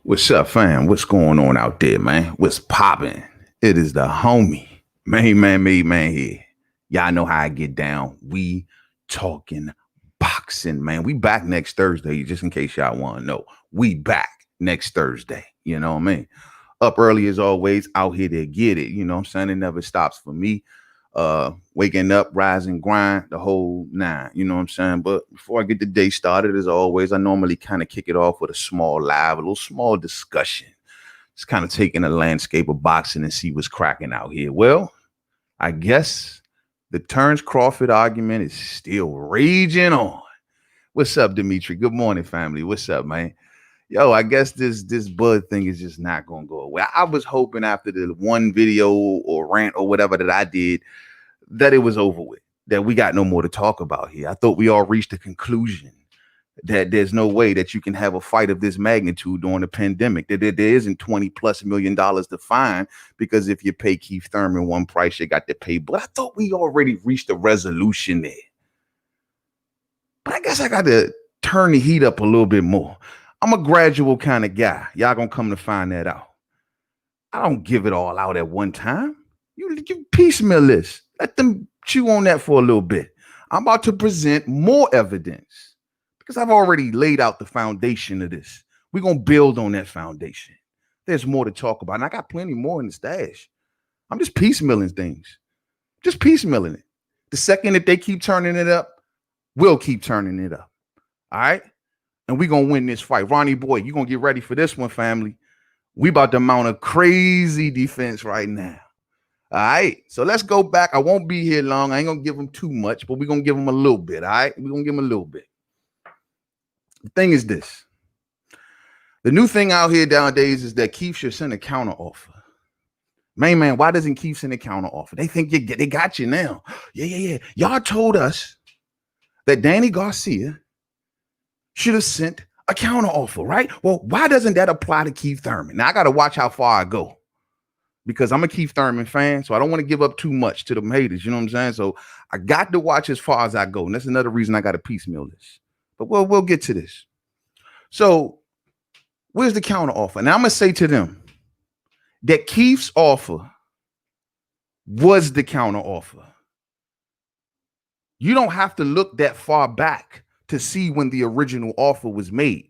What's up, fam? What's going on out there, man? What's popping? It is the homie, Mainman Mademan here. Y'all know how I get down. We talking boxing, man. We back next Thursday, just in case y'all want to know. We back next Thursday. You know what I mean? Up early as always, out here to get it. You know what I'm saying? It never stops for me. Waking up, rise and grind, the whole nine, you know what I'm saying? But before I get the day started, as always, I normally kind of kick it off with a small live, a little small discussion. Just kind of taking the landscape of boxing and see what's cracking out here. Well, I guess the Terence Crawford argument is still raging on. What's up, Dimitri? Good morning, family. What's up, man? Yo, I guess this Bud thing is just not gonna go away. I was hoping after the one video or rant or whatever that I did that it was over with, that we got no more to talk about here. I thought we all reached a conclusion that there's no way that you can have a fight of this magnitude during the pandemic, that there isn't $20+ million to find, because if you pay Keith Thurman one price, you got to pay. But I thought we already reached a resolution there. But I guess I got to turn the heat up a little bit more. I'm a gradual kind of guy. Y'all gonna come to find that out. I don't give it all out at one time. You piecemeal this. Let them chew on that for a little bit. I'm about to present more evidence because I've already laid out the foundation of this. We're going to build on that foundation. There's more to talk about. And I got plenty more in the stash. I'm just piecemealing things. Just piecemealing it. The second that they keep turning it up, we'll keep turning it up. All right? And we're going to win this fight. Ronnie boy, you're going to get ready for this one, family. We about to mount a crazy defense right now. All right, so let's go back. I won't be here long. I ain't gonna give them too much, but we're gonna give them a little bit. All right, we're gonna give them a little bit. The thing is this: the new thing out here nowadays is that Keith should send a counter offer. Man, why doesn't Keith send a counter offer? They think they got you now. Yeah. Y'all told us that Danny Garcia should have sent a counter offer, right? Well, why doesn't that apply to Keith Thurman? Now I gotta watch how far I go, because I'm a Keith Thurman fan, so I don't want to give up too much to them haters, you know what I'm saying? So I got to watch as far as I go, and that's another reason I got to piecemeal this. But we'll get to this. So where's the counter offer? Now I'm going to say to them that Keith's offer was the counter offer. You don't have to look that far back to see when the original offer was made.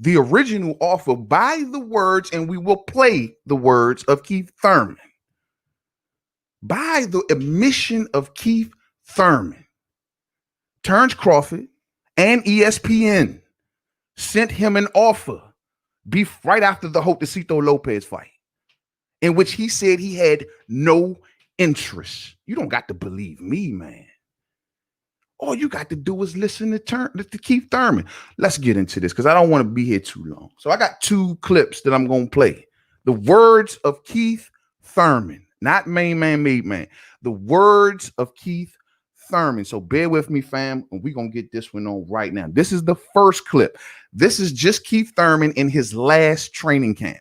The original offer, by the words, and we will play the words of Keith Thurman, by the admission of Keith Thurman, Terence Crawford and ESPN sent him an offer right after the Jotacito Lopez fight, in which he said he had no interest. You don't got to believe me, man. All you got to do is listen to Keith Thurman. Let's get into this because I don't want to be here too long. So I got two clips that I'm going to play. The words of Keith Thurman, not Mainman Mademan. The words of Keith Thurman. So bear with me, fam, and we're going to get this one on right now. This is the first clip. This is just Keith Thurman in his last training camp.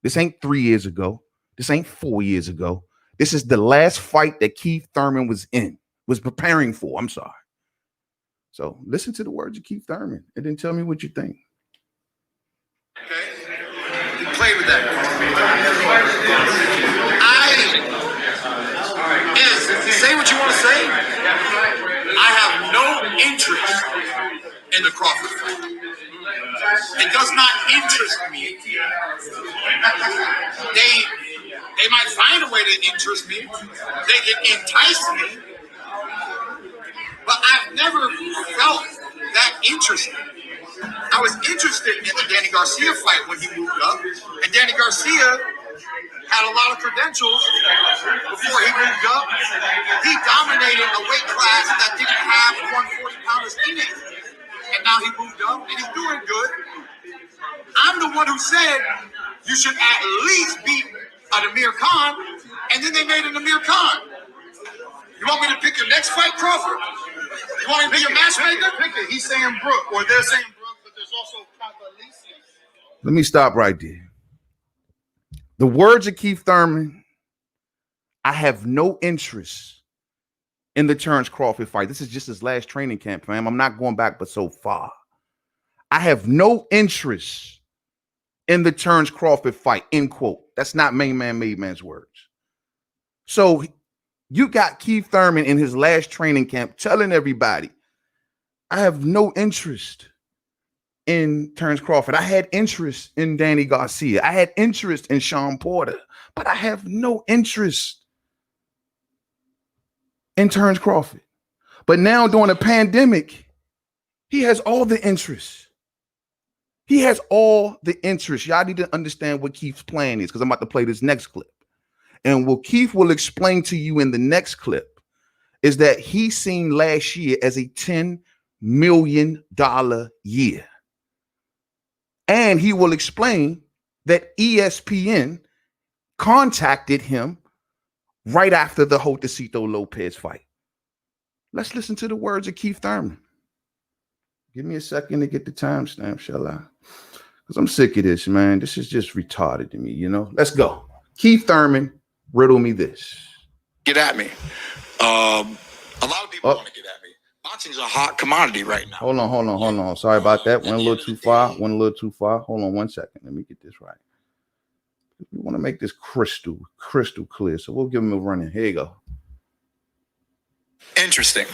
This ain't 3 years ago. This ain't 4 years ago. This is the last fight that Keith Thurman was preparing for. I'm sorry. So listen to the words of Keith Thurman and then tell me what you think. Okay. You play with that. Say what you want to say. I have no interest in the Crawford fight. It does not interest me. They might find a way to interest me. They can entice me. But I've never felt that interested. I was interested in the Danny Garcia fight when he moved up. And Danny Garcia had a lot of credentials before he moved up. He dominated a weight class that didn't have 140-pounders in it. And now he moved up and he's doing good. I'm the one who said you should at least beat an Amir Khan. And then they made an Amir Khan. You want me to pick your next fight, Crawford? You want me to be your matchmaker? Pick it. He's saying Brooke, or they're saying Brooke, but there's also controversies. Let me stop right there. The words of Keith Thurman, I have no interest in the Terence Crawford fight. This is just his last training camp, fam. I'm not going back but so far. I have no interest in the Terence Crawford fight, end quote. That's not Mainman Mademan's words. So you got Keith Thurman in his last training camp telling everybody, I have no interest in Terence Crawford. I had interest in Danny Garcia. I had interest in Sean Porter, but I have no interest in Terence Crawford. But now during a pandemic, he has all the interest. He has all the interest. Y'all need to understand what Keith's plan is, because I'm about to play this next clip. And what Keith will explain to you in the next clip is that he seen last year as a $10 million year. And he will explain that ESPN contacted him right after the Jotacito Lopez fight. Let's listen to the words of Keith Thurman. Give me a second to get the timestamp, shall I? Because I'm sick of this, man. This is just retarded to me, you know? Let's go. Keith Thurman, riddle me this. Get at me. A lot of people want to get at me. Boxing's a hot commodity right now. Hold on. Sorry about that. Went a little too far. Hold on 1 second. Let me get this right. We want to make this crystal clear. So we'll give him a run in. Here you go. Interesting.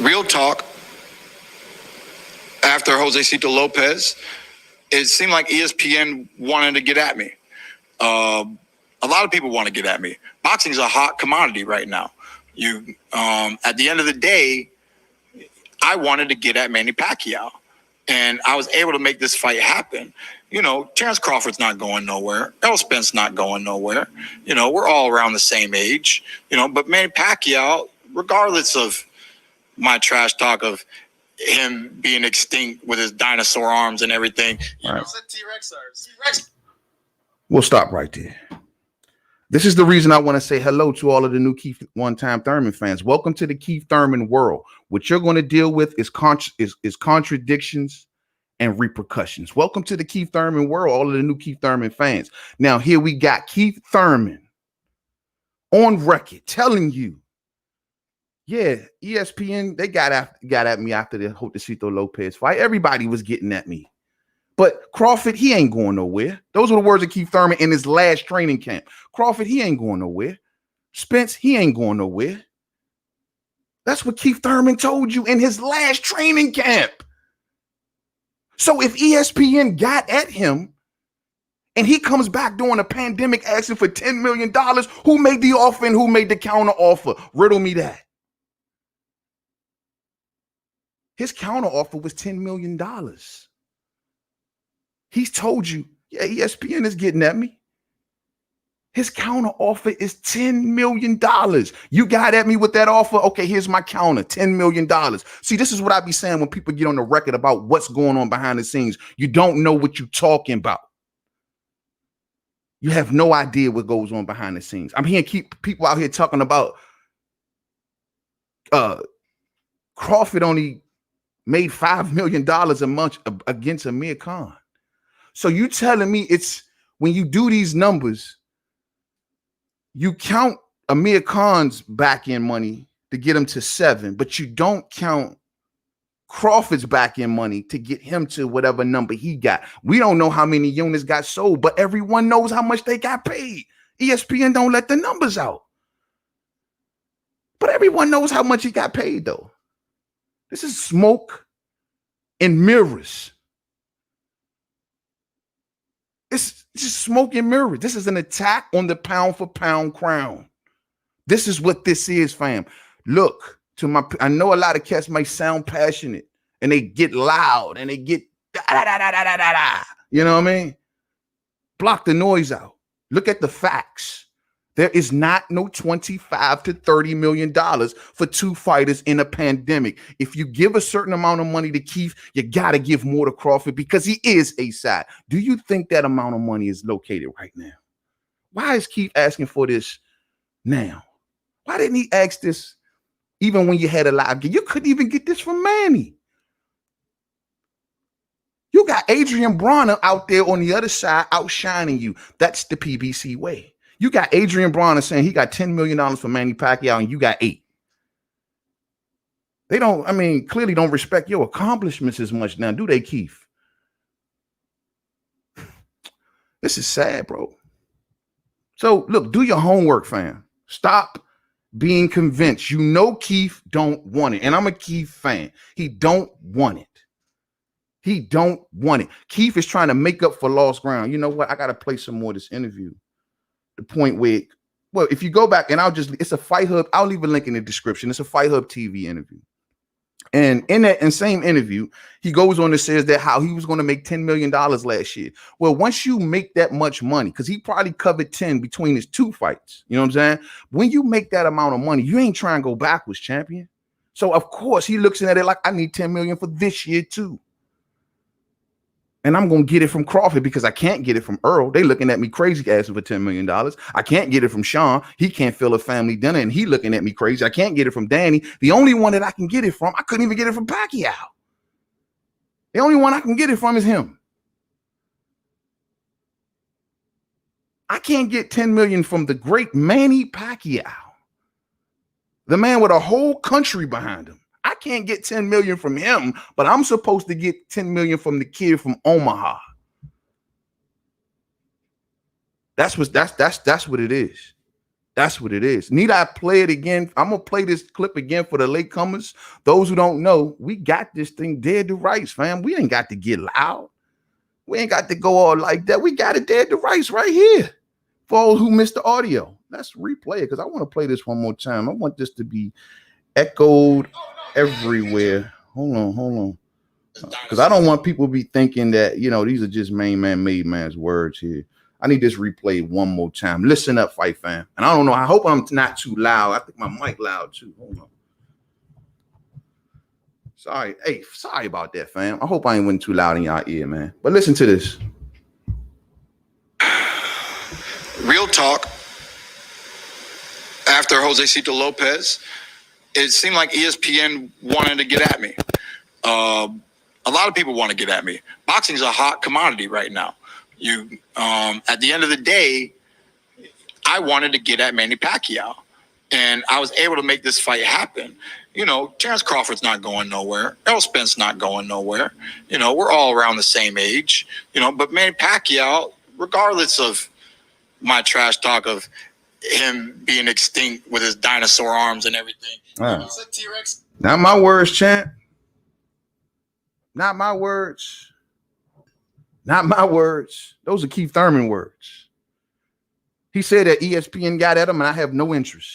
Real talk. After Josecito Lopez, it seemed like ESPN wanted to get at me. A lot of people want to get at me. Boxing's a hot commodity right now. At the end of the day, I wanted to get at Manny Pacquiao, and I was able to make this fight happen. You know, Terence Crawford's not going nowhere. Errol Spence not going nowhere. You know, we're all around the same age. You know, but Manny Pacquiao, regardless of my trash talk of him being extinct with his dinosaur arms and everything, you know, T-Rex arms. T-Rex. We'll stop right there. This is the reason I want to say hello to all of the new Keith One-Time Thurman fans. Welcome to the Keith Thurman world. What you're going to deal with is contradictions and repercussions. Welcome to the Keith Thurman world, all of the new Keith Thurman fans. Now, here we got Keith Thurman on record telling you, yeah, ESPN, they got at me after the Jotacito Lopez fight. Everybody was getting at me. But Crawford, he ain't going nowhere. Those are the words of Keith Thurman in his last training camp. Crawford, he ain't going nowhere. Spence, he ain't going nowhere. That's what Keith Thurman told you in his last training camp. So if ESPN got at him and he comes back during a pandemic asking for $10 million, who made the offer and who made the counter offer? Riddle me that. His counter offer was $10 million. He's told you, yeah, ESPN is getting at me. His counter offer is $10 million. You got at me with that offer. Okay, here's my counter, $10 million. See, this is what I be saying when people get on the record about what's going on behind the scenes. You don't know what you're talking about. You have no idea what goes on behind the scenes. I'm hearing people out here talking about Crawford only made $5 million a month against Amir Khan. So you telling me it's when you do these numbers, you count Amir Khan's back-end money to get him to 7, but you don't count Crawford's back-end money to get him to whatever number he got. We don't know how many units got sold, but everyone knows how much they got paid. ESPN don't let the numbers out. But everyone knows how much he got paid, though. This is smoke and mirrors. It's just smoke and mirrors. This is an attack on the pound-for-pound crown. This is what this is, fam. Look, I know a lot of cats might sound passionate and they get loud and they get da-da-da-da-da-da-da. You know what I mean? Block the noise out. Look at the facts. There is not no $25 to $30 million for two fighters in a pandemic. If you give a certain amount of money to Keith, you got to give more to Crawford because he is a side. Do you think that amount of money is located right now? Why is Keith asking for this now? Why didn't he ask this even when you had a live game? You couldn't even get this from Manny. You got Adrian Bronner out there on the other side outshining you. That's the PBC way. You got Adrian Bronner saying he got $10 million for Manny Pacquiao and you got 8. They don't, clearly don't respect your accomplishments as much now, do they, Keith? This is sad, bro. So look, do your homework, fam. Stop being convinced. You know Keith don't want it. And I'm a Keith fan. He don't want it. He don't want it. Keith is trying to make up for lost ground. You know what? I got to play some more of this interview. The point where, well, if you go back and it's a Fight Hub. I'll leave a link in the description. It's a Fight Hub TV interview. And in that same interview, he goes on and says that how he was going to make $10 million last year. Well, once you make that much money, because he probably covered 10 between his 2 fights, you know what I'm saying? When you make that amount of money, you ain't trying to go backwards, champion. So, of course, he looks at it like, I need 10 million for this year, too. And I'm going to get it from Crawford because I can't get it from Earl. They looking at me crazy asking for $10 million. I can't get it from Sean. He can't fill a family dinner and he looking at me crazy. I can't get it from Danny. The only one that I can get it from, I couldn't even get it from Pacquiao. The only one I can get it from is him. I can't get 10 million from the great Manny Pacquiao. The man with a whole country behind him. I can't get 10 million from him, but I'm supposed to get 10 million from the kid from Omaha. That's what it is. That's what it is. Need I play it again? I'm gonna play this clip again for the latecomers. Those who don't know, we got this thing dead to rights, fam. We ain't got to get loud. We ain't got to go all like that. We got it dead to rights right here. For all who missed the audio, let's replay it because I want to play this one more time. I want this to be echoed everywhere. Hold on. Because I don't want people to be thinking that, you know, these are just Mainman Mademan's words here. I need this replayed one more time. Listen up, fight fam. And I don't know. I hope I'm not too loud. I think my mic loud too. Hold on. Sorry. Hey, sorry about that, fam. I hope I ain't went too loud in y'all ear, man. But listen to this. Real talk. After Josecito Lopez, it seemed like ESPN wanted to get at me. A lot of people want to get at me. Boxing is a hot commodity right now. At the end of the day, I wanted to get at Manny Pacquiao, and I was able to make this fight happen. You know, Terence Crawford's not going nowhere. Errol Spence not going nowhere. You know, we're all around the same age. You know, but Manny Pacquiao, regardless of my trash talk of him being extinct with his dinosaur arms and everything. He's a T-Rex. Not my words, champ. Not my words. Not my words. Those are Keith Thurman words. He said that ESPN got at him and I have no interest.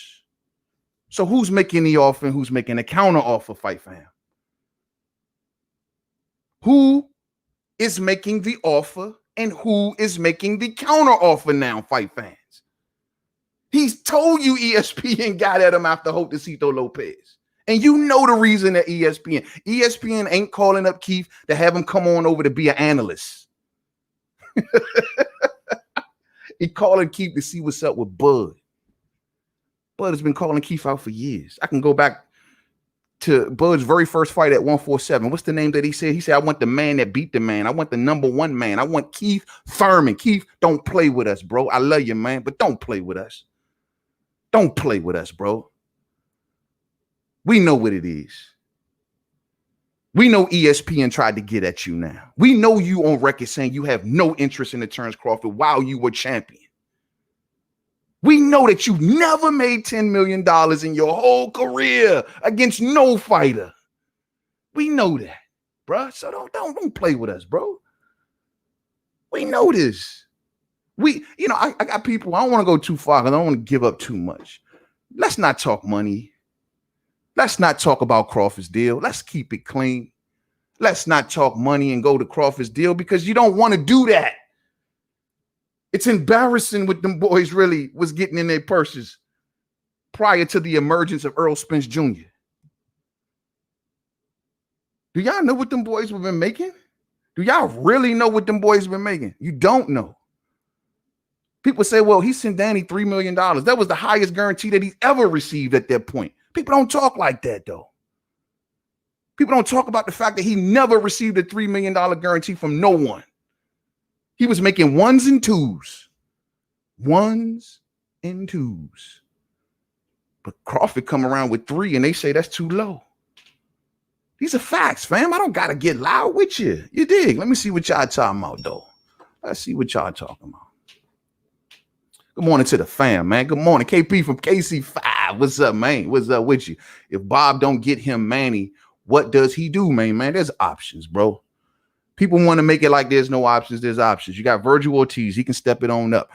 So who's making the offer and who's making a counter offer, fight fam? Who is making the offer and who is making the counter offer now, fight fans? He's told you ESPN got at him after Josecito Lopez. And you know the reason that ESPN ain't calling up Keith to have him come on over to be an analyst. He calling Keith to see what's up with Bud. Bud has been calling Keith out for years. I can go back to Bud's very first fight at 147. What's the name that he said? He said, I want the man that beat the man. I want the #1 man. I want Keith Thurman. Keith, don't play with us, bro. I love you, man, but don't play with us. Don't play with us, bro. We know what it is. We know ESPN tried to get at you now. We know you on record saying you have no interest in the Terence Crawford while you were champion. We know that you never made $10 million in your whole career against no fighter. We know that, bro. So don't play with us, bro. We know this. I got people. I don't want to go too far because I don't want to give up too much. Let's not talk money. Let's not talk about Crawford's deal. Let's keep it clean. Let's not talk money and go to Crawford's deal because you don't want to do that. It's embarrassing what them boys really was getting in their purses prior to the emergence of Errol Spence Jr. Do y'all know what them boys have been making? Do y'all really know what them boys have been making? You don't know. People say, well, he sent Danny $3 million. That was the highest guarantee that he ever received at that point. People don't talk like that, though. People don't talk about the fact that he never received a $3 million guarantee from no one. He was making ones and twos. Ones and twos. But Crawford come around with 3 and they say that's too low. These are facts, fam. I don't got to get loud with you. You dig? Let me see what y'all talking about, though. Let's see what y'all talking about. Good morning to the fam, man. Good morning. KP from KC5. What's up, man? What's up with you? If Bob don't get him Manny, what does he do, man? There's options, bro. People want to make it like there's no options. There's options. You got Virgil Ortiz. He can step it on up.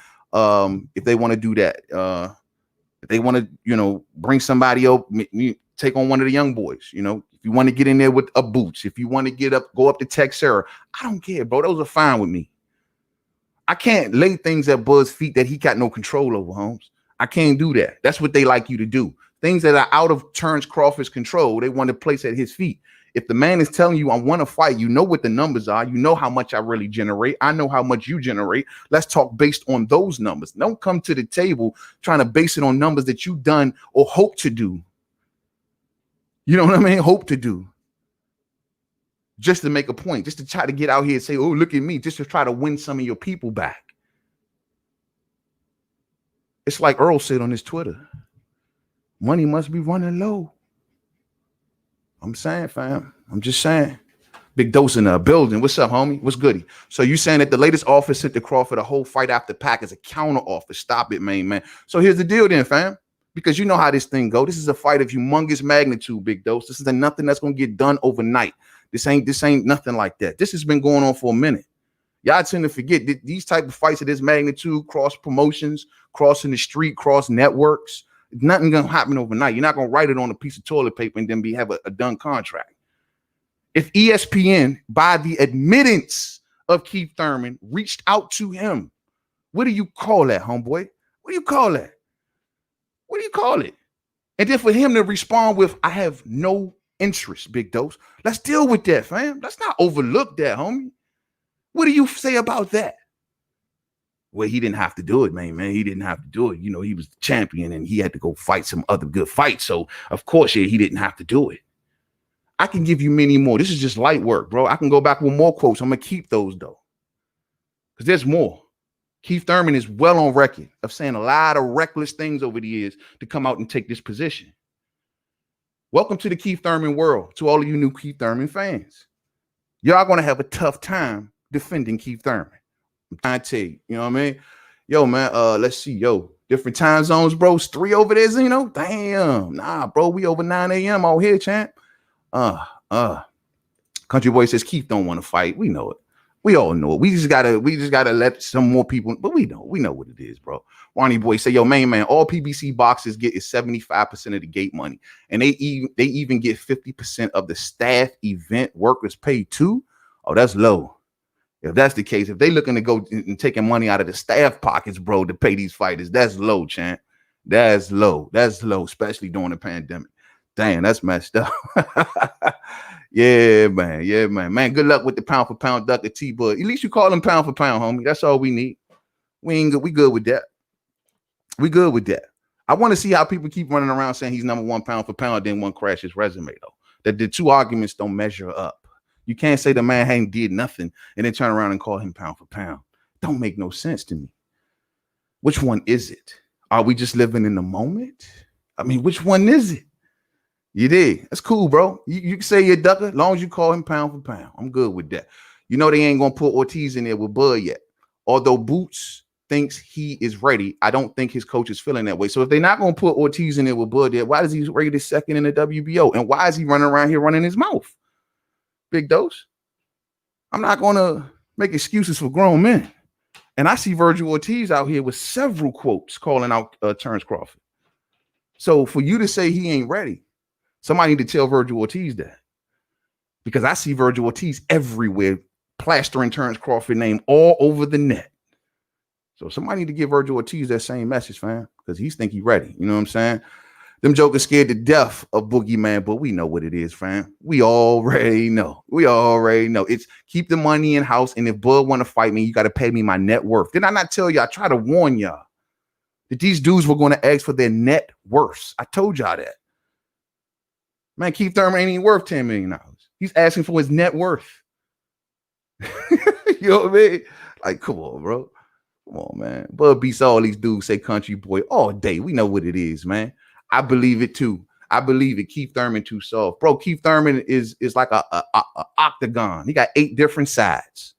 If they want to do that. If they want to, bring somebody up, take on one of the young boys, if you want to get in there with a Boots, if you want to go up to Texera, I don't care, bro. Those are fine with me. I can't lay things at Bud's feet that he got no control over, Holmes. I can't do that. That's what they like you to do. Things that are out of Terence Crawford's control, they want to place at his feet. If the man is telling you, I want to fight, you know what the numbers are. You know how much I really generate. I know how much you generate. Let's talk based on those numbers. Don't come to the table trying to base it on numbers that you've done or hope to do. You know what I mean? Hope to do. Just to make a point, just to try to get out here and say, oh, look at me, just to try to win some of your people back. It's like Earl said on his Twitter, money must be running low. I'm saying, fam. I'm just saying. Big Dose in the building. What's up, homie? What's goody? So you saying that the latest offer sent to Crawford a whole fight after Pac as a counter offer? Stop it, man. So here's the deal then, fam. Because you know how this thing go. This is a fight of humongous magnitude, Big Dose. This is nothing that's gonna get done overnight. This ain't nothing like that. This has been going on for a minute. Y'all tend to forget that these type of fights of this magnitude, cross promotions, crossing the street, cross networks, nothing gonna happen overnight. You're not gonna write it on a piece of toilet paper and then have a done contract. If ESPN, by the admittance of Keith Thurman, reached out to him, what do you call that, homeboy? What do you call that? What do you call it? And then for him to respond with, I have no interest, Big Dose. Let's deal with that, fam. Let's not overlook that, homie. What do you say about that? Well, he didn't have to do it, man. He didn't have to do it. He was the champion and he had to go fight some other good fights. So, of course, he didn't have to do it. I can give you many more. This is just light work, bro. I can go back with more quotes. I'm going to keep those, though, because there's more. Keith Thurman is well on record of saying a lot of reckless things over the years to come out and take this position. Welcome to the Keith Thurman world, to all of you new Keith Thurman fans. Y'all going to have a tough time defending Keith Thurman. I'm trying to tell you, you know what I mean? Yo, man, let's see. Yo, different time zones, bro. It's 3 over there, Damn. Nah, bro, we over 9 a.m. out here, champ. Country Boy says Keith don't want to fight. We know it. We all know it. We just gotta let some more people, but we know what it is, bro. Ronnie Boy say, yo, man, all PBC boxers get is 75% of the gate money. And they even get 50% of the staff event workers pay too. Oh, that's low. If that's the case, if they looking to go and taking money out of the staff pockets, bro, to pay these fighters, that's low, champ. That's low. That's low, especially during the pandemic. Damn, that's messed up. Yeah, man. Man, good luck with the pound for pound duck at T-Bud. At least you call him pound for pound, homie. That's all we need. We good with that. We good with that. I want to see how people keep running around saying he's number 1 pound for pound, then one crash his resume, though. That the two arguments don't measure up. You can't say the man ain't did nothing and then turn around and call him pound for pound. Don't make no sense to me. Which one is it? Are we just living in the moment? I mean, which one is it? You did. That's cool, bro. You can say you're ducker as long as you call him pound for pound. I'm good with that. They ain't going to put Ortiz in there with Bud yet. Although Boots thinks he is ready, I don't think his coach is feeling that way. So if they're not going to put Ortiz in there with Bud yet, why does he rated second in the WBO? And why is he running around here running his mouth? Big Dose. I'm not going to make excuses for grown men. And I see Virgil Ortiz out here with several quotes calling out Terence Crawford. So for you to say he ain't ready, somebody need to tell Virgil Ortiz that, because I see Virgil Ortiz everywhere, plastering Terence Crawford name all over the net. So somebody need to give Virgil Ortiz that same message, fam, because he's think he ready. You know what I'm saying? Them jokers scared to death of Boogeyman, but we know what it is, fam. We already know. It's keep the money in house, and if Bud want to fight me, you got to pay me my net worth. Did I not tell you? I try to warn y'all that these dudes were going to ask for their net worth. I told y'all that. Man, Keith Thurman ain't even worth $10 million. He's asking for his net worth. You know what I mean? Like, come on, bro. Come on, man. Bud beats all these dudes say Country Boy all day. We know what it is, man. I believe it too. I believe it. Keith Thurman too soft. Bro, Keith Thurman is like a octagon. He got 8 different sides.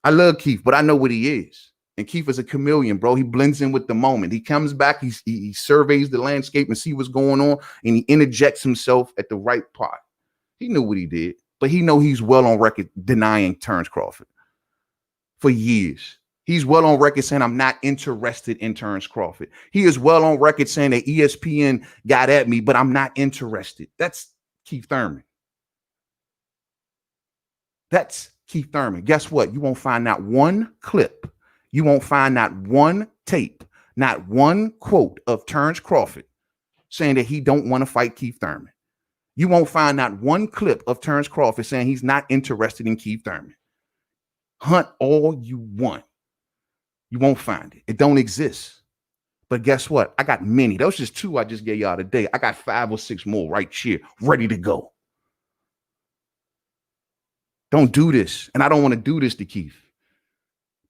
I love Keith, but I know what he is. And Keith is a chameleon, bro. He blends in with the moment. He comes back, he surveys the landscape and see what's going on, and he interjects himself at the right part. He knew what he did, but he know he's well on record denying Terence Crawford for years. He's well on record saying, I'm not interested in Terence Crawford. He is well on record saying that ESPN got at me, but I'm not interested. That's Keith Thurman. That's Keith Thurman. Guess what? You won't find not one clip. You won't find not one tape, not one quote of Terence Crawford saying that he don't want to fight Keith Thurman. You won't find not one clip of Terence Crawford saying he's not interested in Keith Thurman. Hunt all you want. You won't find it. It don't exist. But guess what? I got many. Those just two I just gave y'all today. I got 5 or 6 more right here, ready to go. Don't do this. And I don't want to do this to Keith.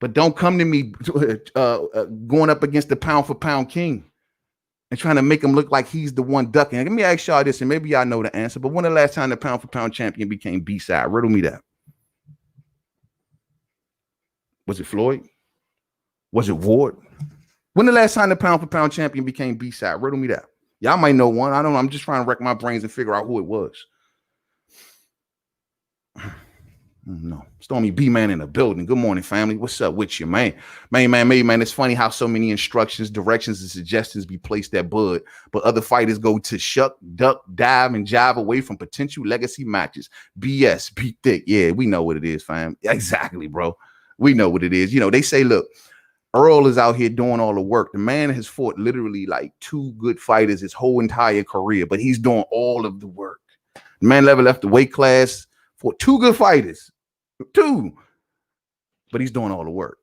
But don't come to me going up against the pound for pound king and trying to make him look like he's the one ducking. Let me ask y'all this, and maybe y'all know the answer, but when the last time the pound for pound champion became B-side? Riddle me that. Was it Floyd? Was it Ward? When the last time the pound for pound champion became B-side? Riddle me that. Y'all might know one. I don't know. I'm just trying to wreck my brains and figure out who it was. No. Stormy B-Man in the building. Good morning, family. What's up with you, man? Mainman Mademan. It's funny how so many instructions, directions, and suggestions be placed at Bud, but other fighters go to shuck, duck, dive, and jive away from potential legacy matches. BS, be thick. Yeah, we know what it is, fam. Exactly, bro. We know what it is. You know, they say, look, Earl is out here doing all the work. The man has fought literally like 2 good fighters his whole entire career, but he's doing all of the work. The man never left the weight class for 2 good fighters. 2. But he's doing all the work.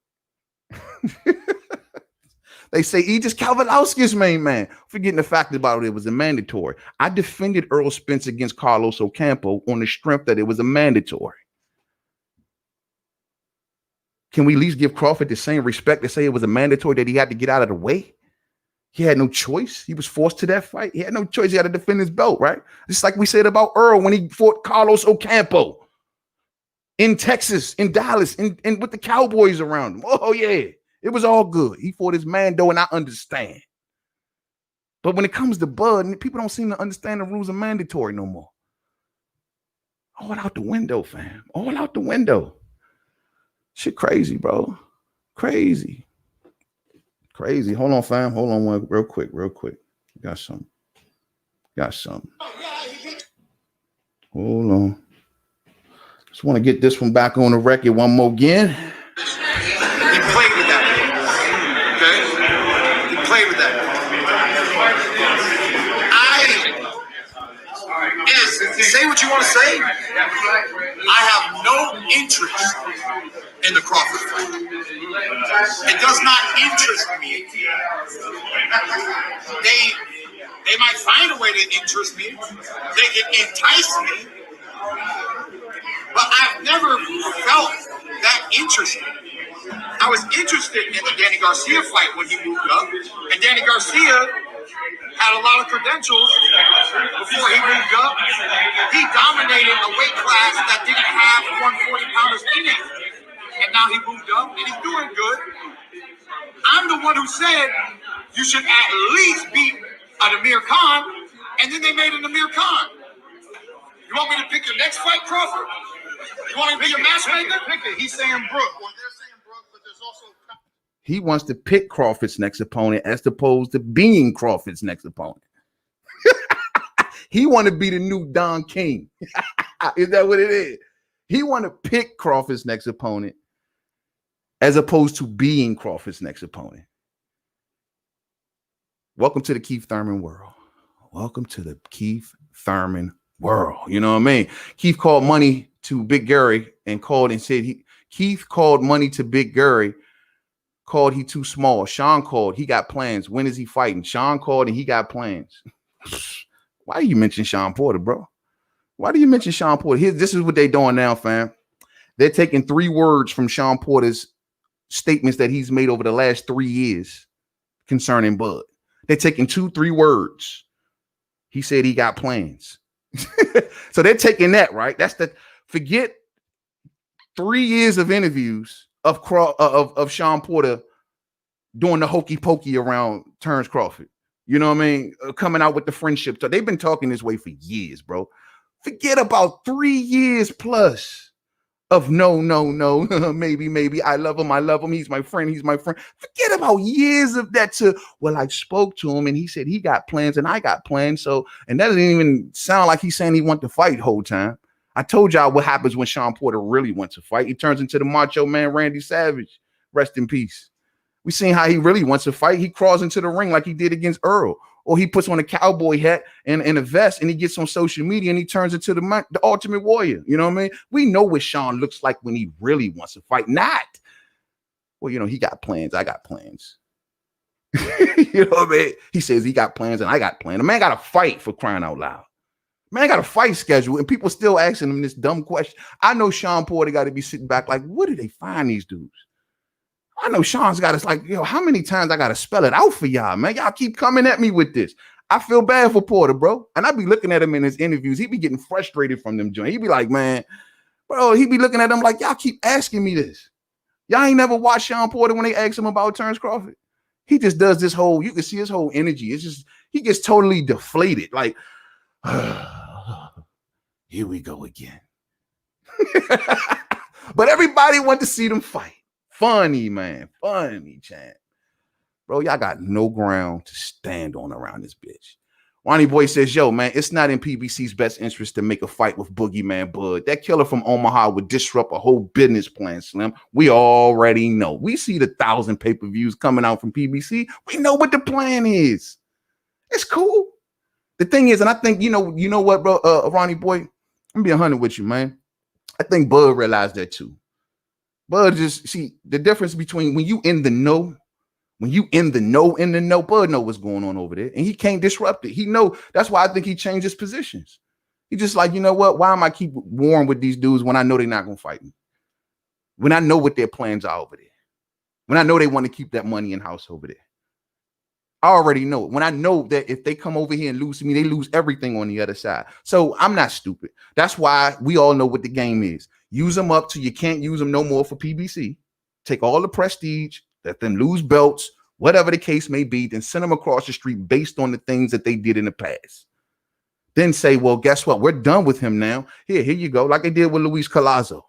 They say Aegis Kalvalowski's main man. Forgetting the fact about it was a mandatory. I defended Earl Spence against Carlos Ocampo on the strength that it was a mandatory. Can we at least give Crawford the same respect to say it was a mandatory that he had to get out of the way? He had no choice. He was forced to that fight. He had no choice. He had to defend his belt, right? Just like we said about Earl when he fought Carlos Ocampo in Texas, in Dallas, and with the Cowboys around him. Oh, yeah. It was all good. He fought his man, though, and I understand. But when it comes to Bud, people don't seem to understand the rules of mandatory no more. All out the window, fam. All out the window. Shit crazy, bro. Crazy. Crazy. Hold on, fam. Hold on one real quick. Got something. Hold on. Just want to get this one back on the record one more again. He played with that. Okay? He played with that. Say what you want to say. I have no interest in the Crawford fight. It does not interest me. They might find a way to interest me. They can entice me. But I've never felt that interested. I was interested in the Danny Garcia fight when he moved up. And Danny Garcia had a lot of credentials before he moved up. He dominated a weight class that didn't have 140-pounders in it. And now he moved up and he's doing good. I'm the one who said you should at least beat an Amir Khan, and then they made an Amir Khan. You want me to pick your next fight, Crawford? You want me to be your matchmaker? Pick it. He's saying Brooke. Well, they're saying Brooke, but there's also... He wants to pick Crawford's next opponent as opposed to being Crawford's next opponent. He want to be the new Don King. Is that what it is? He want to pick Crawford's next opponent as opposed to being Crawford's next opponent. Welcome to the Keith Thurman world. Welcome to the Keith Thurman world. You know what I mean? Keith called money to Big Gary and called and said Keith called money to Big Gary, called he too small. Sean called, he got plans. When is he fighting? Sean called and he got plans. Why do you mention Sean Porter, bro? Why do you mention Sean Porter? This is what they're doing now, fam. They're taking 3 words from Sean Porter's statements that he's made over the last 3 years concerning Bud. They're taking 2-3 words. He said he got plans. So they're taking that, right? That's the forget 3 years of interviews of Sean Porter doing the hokey pokey around Terence Crawford. You know what I mean? Coming out with the friendship. So they've been talking this way for years, bro. Forget about 3 years plus of no, maybe. I love him. He's my friend. Forget about years of that to, well, I spoke to him and he said he got plans and I got plans. So, and that doesn't even sound like he's saying he wants to fight the whole time. I told y'all what happens when Sean Porter really wants to fight. He turns into the macho man, Randy Savage. Rest in peace. We seen how he really wants to fight. He crawls into the ring like he did against Earl, or he puts on a cowboy hat and a vest and he gets on social media and he turns into the Ultimate Warrior. You know what I mean? We know what Sean looks like when he really wants to fight. Not, well, you know, he got plans. I got plans. You know what I mean? He says he got plans and I got plans. The man got to fight, for crying out loud. Man got a fight schedule and people still asking him this dumb question. I know Sean Porter got to be sitting back like, where do they find these dudes? I know Sean's got us like, yo, how many times I got to spell it out for y'all, man? Y'all keep coming at me with this. I feel bad for Porter, bro. And I be looking at him in his interviews. He be getting frustrated from them joints. He be like, man, bro, he be looking at them like, y'all keep asking me this. Y'all ain't never watched Sean Porter when they ask him about Terence Crawford. He just does this whole, you can see his whole energy. It's just, he gets totally deflated. Like, here we go again. But everybody want to see them fight. Funny, man. Funny, champ. Bro, y'all got no ground to stand on around this bitch. Wani Boy says, yo, man, it's not in PBC's best interest to make a fight with Boogeyman Bud. That killer from Omaha would disrupt a whole business plan, Slim. We already know. We see the 1,000 pay-per-views coming out from PBC. We know what the plan is. It's cool. The thing is, and I think, you know what, bro, Ronnie Boy, I'm gonna be 100 with you, man. I think Bud realized that too. Bud just see the difference between when you in the know, Bud know what's going on over there, and he can't disrupt it. He know that's why I think he changed his positions. He just like, you know what? Why am I keep warring with these dudes when I know they're not gonna fight me? When I know what their plans are over there, when I know they want to keep that money in house over there, I already know it. When I know that if they come over here and lose to me, they lose everything on the other side. So I'm not stupid. That's why we all know what the game is. Use them up till you can't use them no more for PBC. Take all the prestige, let them lose belts, whatever the case may be, then send them across the street based on the things that they did in the past. Then say, well, guess what? We're done with him now. Here you go. Like they did with Luis Collazo.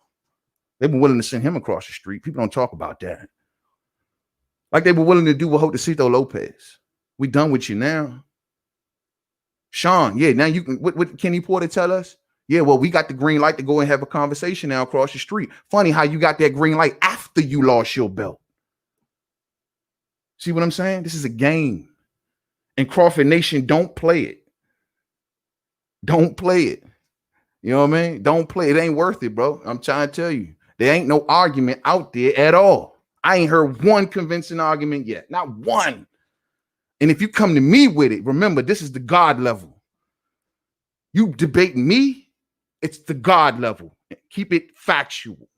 They've been willing to send him across the street. People don't talk about that. Like they were willing to do with Jotacito Lopez. We done with you now. Sean, yeah, now you can, what Kenny Porter tell us? Yeah, well, we got the green light to go and have a conversation now across the street. Funny how you got that green light after you lost your belt. See what I'm saying? This is a game. And Crawford Nation, don't play it. Don't play it. You know what I mean? Don't play it. It ain't worth it, bro. I'm trying to tell you. There ain't no argument out there at all. I ain't heard one convincing argument yet. Not one. And if you come to me with it, remember, this is the God level. You debate me, it's the God level. Keep it factual.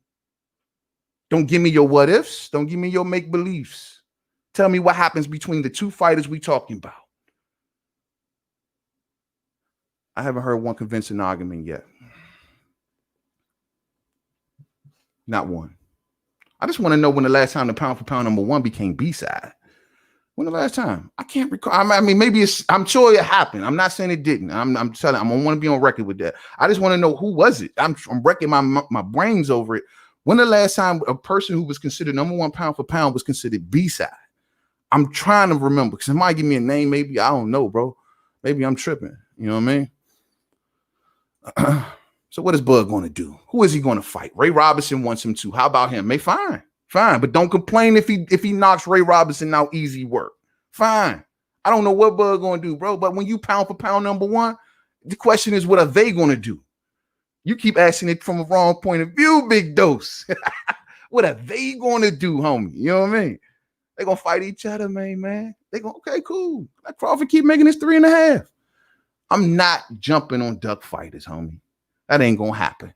Don't give me your what ifs. Don't give me your make beliefs. Tell me what happens between the two fighters we talking about. I haven't heard one convincing argument yet. Not one. I just want to know when the last time the pound for pound number one became B-side. When the last time? I can't recall. I mean, maybe I'm sure it happened. I'm not saying it didn't. I'm telling. I want to be on record with that. I just want to know who was it. I'm wrecking my brains over it. When the last time a person who was considered number one pound for pound was considered B-side? I'm trying to remember because somebody give me a name. Maybe I don't know, bro. Maybe I'm tripping. You know what I mean? So what is Bud going to do? Who is he going to fight? Ray Robinson wants him to. How about him? Fine, but don't complain if he knocks Ray Robinson out easy work. Fine. I don't know what Bud going to do, bro. But when you pound for pound number one, the question is, what are they going to do? You keep asking it from a wrong point of view, Big Dose. What are they going to do, homie? You know what I mean? They're going to fight each other, man. They going, okay, cool. Let Crawford keep making this 3.5. I'm not jumping on duck fighters, homie. That ain't going to happen.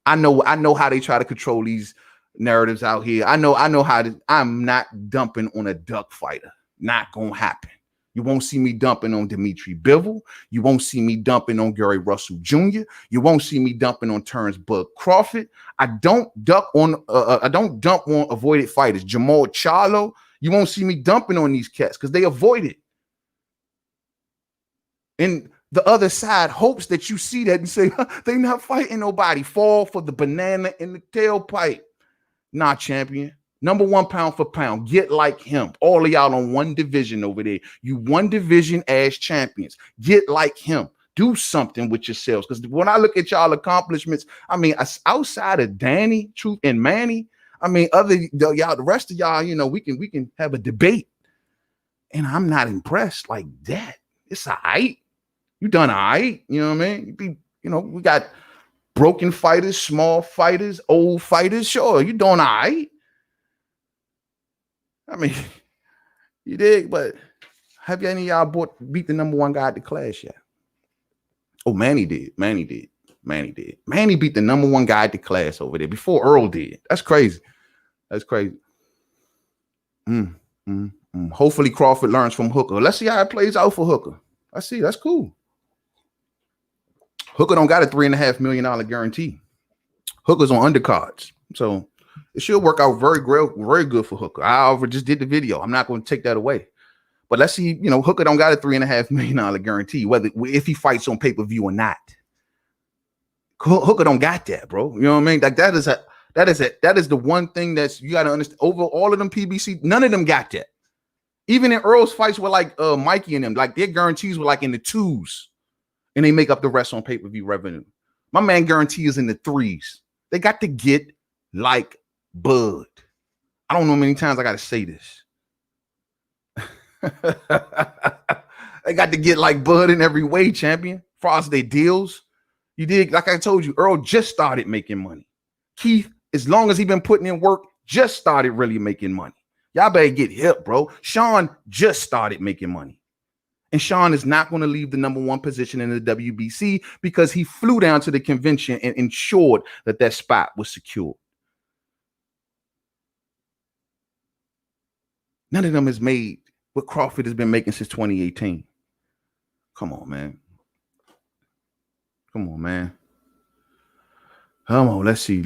I know how they try to control these narratives out here. I know how to, I'm not dumping on a duck fighter. Not gonna happen. You won't see me dumping on Dimitri Bivol. You won't see me dumping on Gary Russell Jr. You won't see me dumping on Terence Crawford. I don't dump on avoided fighters. Jamal Charlo. You won't see me dumping on these cats because they avoid it. And the other side hopes that you see that and say, they're not fighting nobody. Fall for the banana in the tailpipe. Nah, champion. Number one pound for pound. Get like him. All of y'all on one division over there. You one division as champions. Get like him. Do something with yourselves. Because when I look at y'all accomplishments, I mean, outside of Danny, Truth, and Manny, I mean, the rest of y'all, you know, we can have a debate. And I'm not impressed like that. It's all right. You done all right. You know what I mean? We got broken fighters, small fighters, old fighters. Sure, you doing all right. I mean, you did, but have you any of y'all beat the number one guy at the class yet? Oh, Manny did. Manny beat the number one guy at the class over there before Earl did. That's crazy. Hopefully Crawford learns from Hooker. Let's see how it plays out for Hooker. I see. That's cool. Hooker don't got a $3.5 million guarantee. Hooker's on undercards. So it should work out very good for Hooker. I just did the video. I'm not going to take that away. But let's see, Hooker don't got a $3.5 million guarantee, if he fights on pay-per-view or not. Hooker don't got that, bro. You know what I mean? Like that is the one thing that's you got to understand. Over all of them PBC, none of them got that. Even in Earl's fights with like Mikey and them, like their guarantees were like in the 2s, and they make up the rest on pay-per-view revenue. My man guarantee is in the 3s. They got to get like Bud. I don't know how many times I got to say this. They got to get like Bud in every way, champion. As far as their deals, you did, like I told you, Earl just started making money. Keith, as long as he been putting in work, just started really making money. Y'all better get hip, bro. Sean just started making money. And Sean is not going to leave the number one position in the WBC because he flew down to the convention and ensured that spot was secured. None of them has made what Crawford has been making since 2018. Come on, man. Come on, let's see.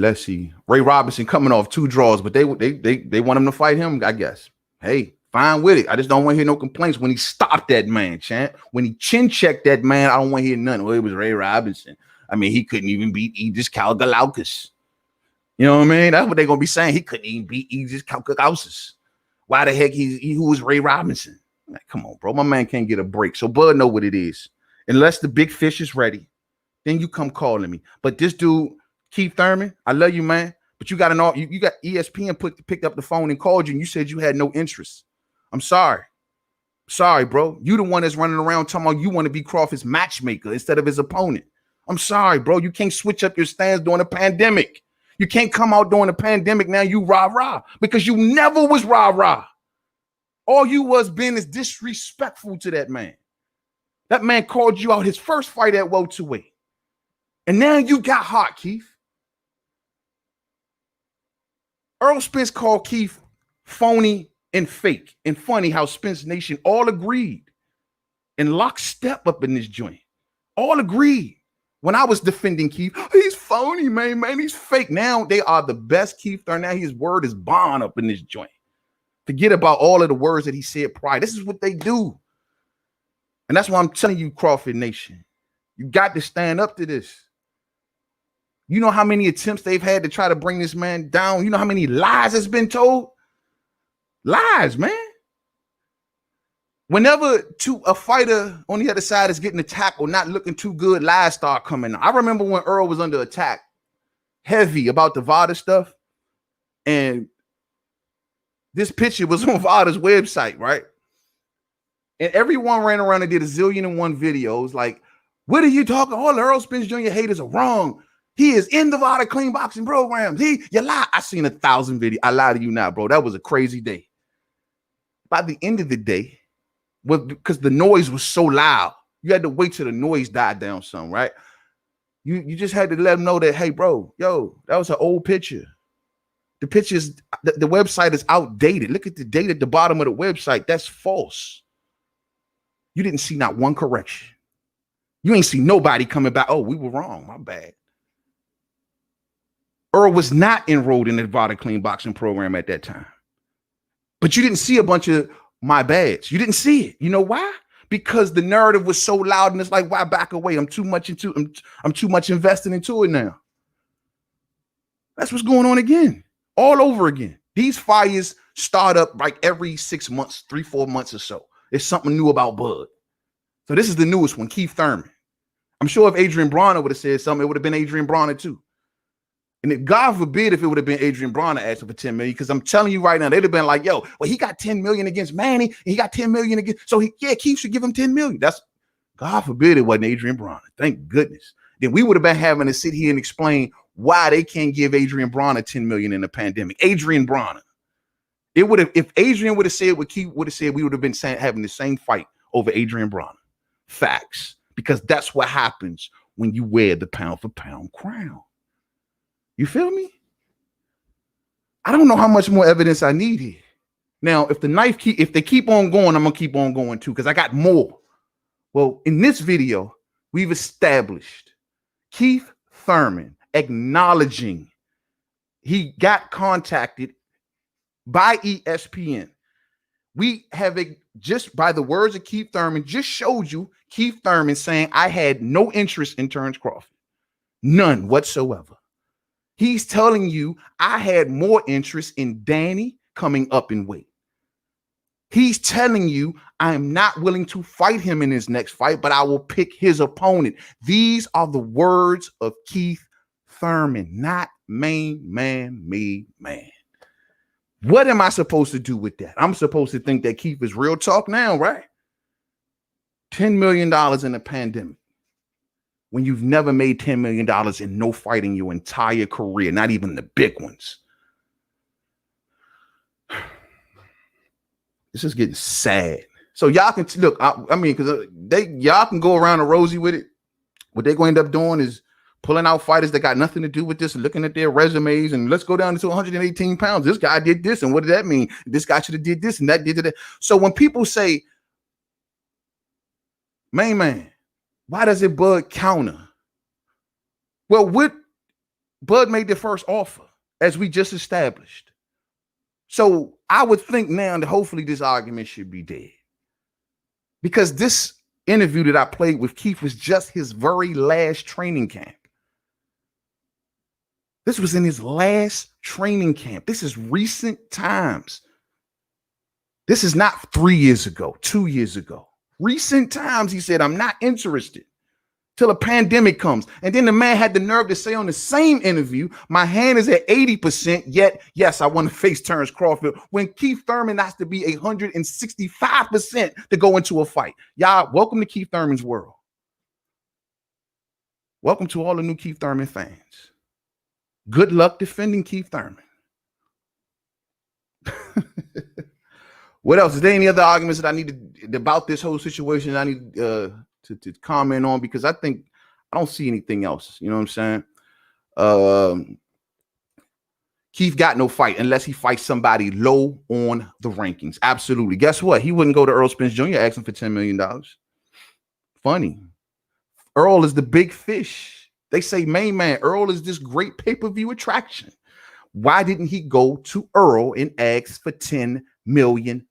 Ray Robinson coming off 2 draws, but they want him to fight him, I guess. Hey, fine with it. I just don't want to hear no complaints when he stopped that man, champ. When he chin checked that man, I don't want to hear nothing. Well, it was Ray Robinson. I mean, he couldn't even beat Aegis Kalgalaukas. You know what I mean? That's what they're gonna be saying. He couldn't even beat Aegis Kalgalaukas. Why the heck who was Ray Robinson? Like, come on, bro. My man can't get a break. So Bud know what it is. Unless the big fish is ready, then you come calling me. But this dude, Keith Thurman, I love you, man. But you got you got ESPN picked up the phone and called you, and you said you had no interest. I'm sorry. Sorry, bro. You the one that's running around talking about you want to be Crawford's matchmaker instead of his opponent. I'm sorry, bro. You can't switch up your stance during a pandemic. You can't come out during a pandemic now you rah-rah because you never was rah-rah. All you was being is disrespectful to that man. That man called you out his first fight at welterweight. And now you got hot, Keith. Earl Spence called Keith phony and fake. And funny how Spence Nation all agreed and lockstep up in this joint. All agreed. When I was defending Keith, he's phony, man, he's fake. Now they are the best Keith Thurman. Now his word is bond up in this joint. Forget about all of the words that he said prior. This is what they do. And that's why I'm telling you, Crawford Nation, you got to stand up to this. You know how many attempts they've had to try to bring this man down? You know how many lies has been told? Lies, man. Whenever a fighter on the other side is getting attacked or not looking too good, lies start coming out. I remember when Earl was under attack, heavy about the VADA stuff, and this picture was on VADA's website, right? And everyone ran around and did 1,000,001 videos like, what are you talking? All the Earl Spence Jr. haters are wrong. He is in the VADA clean boxing programs. You lie. I seen 1,000 videos. I lie to you now, bro. That was a crazy day. By the end of the day, because the noise was so loud, you had to wait till the noise died down some, right? You just had to let them know that, hey, bro, that was an old picture. The pictures, the website is outdated. Look at the date at the bottom of the website. That's false. You didn't see not one correction. You ain't see nobody coming back. Oh, we were wrong. My bad. Earl was not enrolled in the Nevada Clean Boxing program at that time. But you didn't see a bunch of my bads. You didn't see it. You know why? Because the narrative was so loud, and it's like, why back away? I'm too much invested into it now. That's what's going on again, all over again. These fires start up like every 6 months, 3-4 months or so. There's something new about Bud. So this is the newest one, Keith Thurman. I'm sure if Adrian Bronner would have said something, it would have been Adrian Bronner too. And if, God forbid, if it would have been Adrian Bronner asking for 10 million, because I'm telling you right now, they'd have been like, yo, well, he got 10 million against Manny, and he got 10 million against, so Keith should give him 10 million. That's, God forbid it wasn't Adrian Bronner. Thank goodness. Then we would have been having to sit here and explain why they can't give Adrian Bronner 10 million in the pandemic. Adrian Bronner. It would have, if Adrian would have said what Keith would have said, we would have been having the same fight over Adrian Bronner. Facts. Because that's what happens when you wear the pound for pound crown. You feel me? I don't know how much more evidence I need here. Now, if they keep on going, I'm gonna keep on going too, because I got more. Well, in this video, we've established Keith Thurman acknowledging he got contacted by ESPN. We have just by the words of Keith Thurman, just showed you Keith Thurman saying, I had no interest in Terence Crawford. None whatsoever. He's telling you I had more interest in Danny coming up in weight. He's telling you I'm not willing to fight him in his next fight, but I will pick his opponent. These are the words of Keith Thurman, not Mainman Mademan. What am I supposed to do with that? I'm supposed to think that Keith is real talk now, right? $10 million in a pandemic. When you've never made $10 million in no fight in your entire career, not even the big ones. This is getting sad. So y'all can look, I mean, because y'all can go around a rosy with it. What they're going to end up doing is pulling out fighters that got nothing to do with this, looking at their resumes, and let's go down to 118 pounds. This guy did this, and what did that mean? This guy should have did this, and that did that. So when people say, man, why does it Bud counter? Well, Bud made the first offer, as we just established. So I would think now that hopefully this argument should be dead. Because this interview that I played with Keith was just his very last training camp. This was in his last training camp. This is recent times. This is not 3 years ago, 2 years ago. Recent times, he said, I'm not interested till a pandemic comes. And then the man had the nerve to say on the same interview, my hand is at 80%, yet, yes, I want to face Terence Crawford, when Keith Thurman has to be 165% to go into a fight. Y'all, welcome to Keith Thurman's world. Welcome to all the new Keith Thurman fans. Good luck defending Keith Thurman. What else? Is there any other arguments that I need to about this whole situation I need to comment on? Because I think I don't see anything else. You know what I'm saying? Keith got no fight unless he fights somebody low on the rankings. Absolutely. Guess what? He wouldn't go to Earl Spence Jr. asking for $10 million. Funny. Earl is the big fish. They say, man, Earl is this great pay-per-view attraction. Why didn't he go to Earl and ask for $10 million?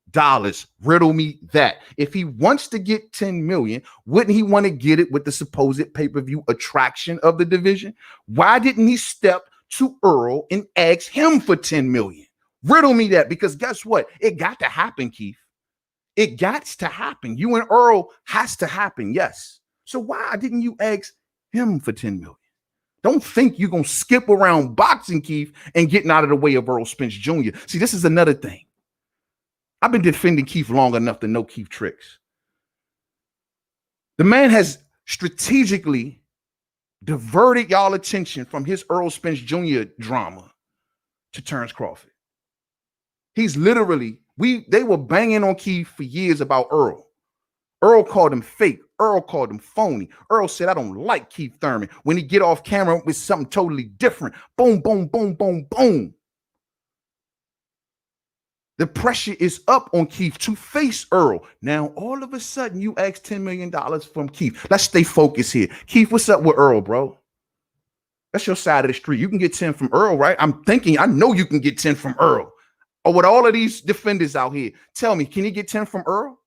Riddle me that. If he wants to get 10 million, wouldn't he want to get it with the supposed pay-per-view attraction of the division? Why didn't he step to Earl and ask him for 10 million? Riddle me that, because guess what? It got to happen, Keith. It got to happen. You and Earl has to happen, yes. So why didn't you ask him for 10 million? Don't think you're going to skip around boxing, Keith, and getting out of the way of Earl Spence Jr. See, this is another thing. I've been defending Keith long enough to know Keith tricks. The man has strategically diverted y'all attention from his Earl Spence Jr. drama to Terence Crawford. He's literally, they were banging on Keith for years about Earl. Earl called him fake. Earl called him phony. Earl said, I don't like Keith Thurman. When he get off camera with something totally different. Boom, boom, boom, boom, boom. The pressure is up on Keith to face Earl. Now, all of a sudden, you ask $10 million from Keith. Let's stay focused here. Keith, what's up with Earl, bro? That's your side of the street. You can get 10 from Earl, right? I know you can get 10 from Earl. Or with all of these defenders out here, tell me, can he get 10 from Earl?